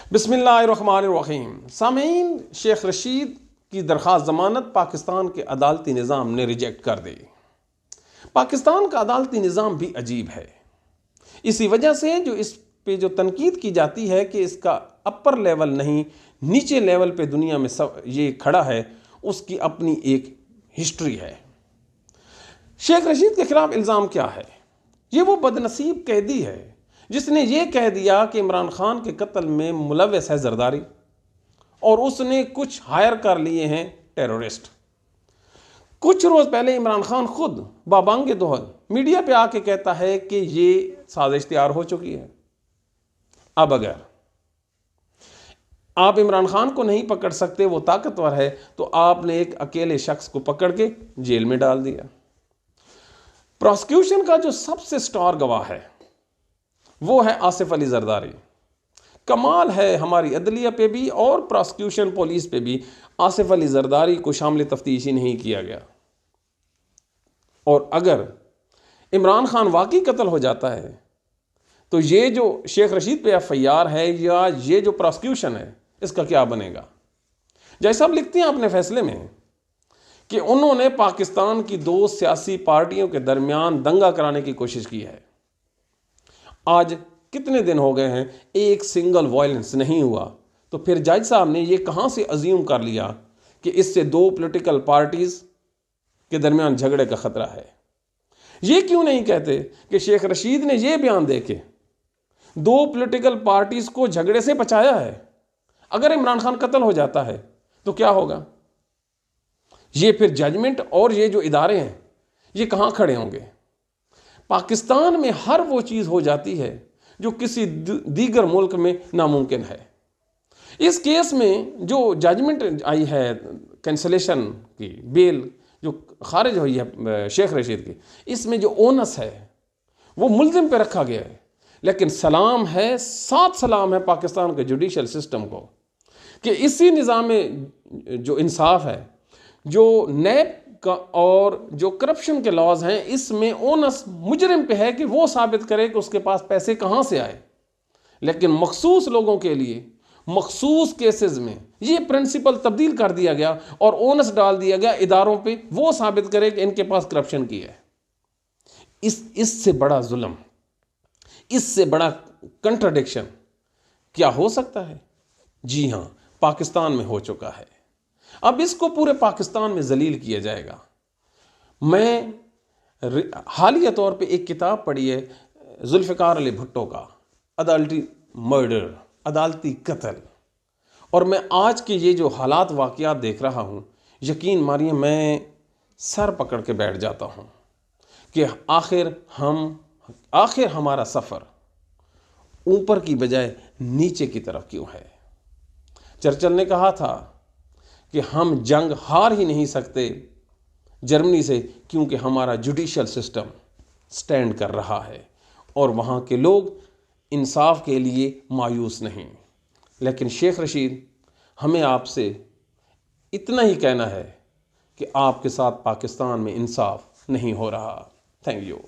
बिस्मिल्लाहिर्रहमानिर्रहीम। सामीन, शेख रशीद की दरख्वास्त ज़मानत पाकिस्तान के अदालती निज़ाम ने रिजेक्ट कर दी। पाकिस्तान का अदालती निज़ाम भी अजीब है। इसी वजह से जो इस पे जो तनकीद की जाती है कि इसका अपर लेवल नहीं, नीचे लेवल पे दुनिया में सब ये खड़ा है, उसकी अपनी एक हिस्ट्री है। शेख रशीद के खिलाफ इल्ज़ाम क्या है? ये वो बदनसीब कैदी है जिसने ये कह दिया कि इमरान खान के कत्ल में मुलव्वस है जरदारी, और उसने कुछ हायर कर लिए हैं टेररिस्ट। कुछ रोज पहले इमरान खान खुद बाबांगे दोहल मीडिया पे आके कहता है कि ये साजिश तैयार हो चुकी है। अब अगर आप इमरान खान को नहीं पकड़ सकते, वो ताकतवर है, तो आपने एक अकेले शख्स को पकड़ के जेल में डाल दिया। प्रोसिक्यूशन का जो सबसे स्टार गवाह है वो है आसिफ अली जरदारी। कमाल है हमारी अदलिया पे भी और प्रोसिक्यूशन पुलिस पे भी, आसिफ अली जरदारी को शामिल तफ्तीश ही नहीं किया गया। और अगर इमरान खान वाकई कत्ल हो जाता है तो ये जो शेख रशीद पे एफआईआर है या ये जो प्रोसिक्यूशन है, इसका क्या बनेगा? जैसा आप लिखते हैं अपने फैसले में कि उन्होंने पाकिस्तान की दो सियासी पार्टियों के दरमियान दंगा कराने की कोशिश की है। आज कितने दिन हो गए हैं, एक सिंगल वायलेंस नहीं हुआ, तो फिर जज साहब ने ये कहां से अज्यूम कर लिया कि इससे दो पॉलिटिकल पार्टीज के दरमियान झगड़े का खतरा है? ये क्यों नहीं कहते कि शेख रशीद ने ये बयान देके दो पॉलिटिकल पार्टीज को झगड़े से बचाया है? अगर इमरान खान कत्ल हो जाता है तो क्या होगा? ये फिर जजमेंट और ये जो इदारे हैं, ये कहां खड़े होंगे? पाकिस्तान में हर वो चीज़ हो जाती है जो किसी दीगर मुल्क में नामुमकिन है। इस केस में जो जजमेंट आई है कैंसलेशन की, बेल जो खारिज हुई है शेख रशीद की, इसमें जो ओनस है वो मुल्जिम पे रखा गया है। लेकिन सलाम है, साथ सलाम है पाकिस्तान के जुडिशल सिस्टम को कि इसी निज़ाम में जो इंसाफ है, जो नैब का और जो करप्शन के लॉज हैं, इसमें ओनस मुजरिम पे है कि वो साबित करे कि उसके पास पैसे कहां से आए। लेकिन मखसूस लोगों के लिए मखसूस केसेस में ये प्रिंसिपल तब्दील कर दिया गया और ओनस डाल दिया गया इदारों पे, वो साबित करे कि इनके पास करप्शन की है। इससे बड़ा जुल्म, इससे बड़ा कंट्राडिक्शन क्या हो सकता है? जी हां, पाकिस्तान में हो चुका है। अब इसको पूरे पाकिस्तान में जलील किया जाएगा। मैं हालिया तौर पे एक किताब पढ़ी है जुल्फ़िकार अली भुट्टो का, अदालती मर्डर, अदालती कत्ल, और मैं आज के ये जो हालात वाक़यात देख रहा हूँ, यकीन मानिए मैं सर पकड़ के बैठ जाता हूँ कि आखिर हमारा सफ़र ऊपर की बजाय नीचे की तरफ क्यों है? चर्चिल ने कहा था कि हम जंग हार ही नहीं सकते जर्मनी से, क्योंकि हमारा जुडिशल सिस्टम स्टैंड कर रहा है और वहाँ के लोग इंसाफ के लिए मायूस नहीं। लेकिन शेख रशीद, हमें आपसे इतना ही कहना है कि आपके साथ पाकिस्तान में इंसाफ नहीं हो रहा। Thank you.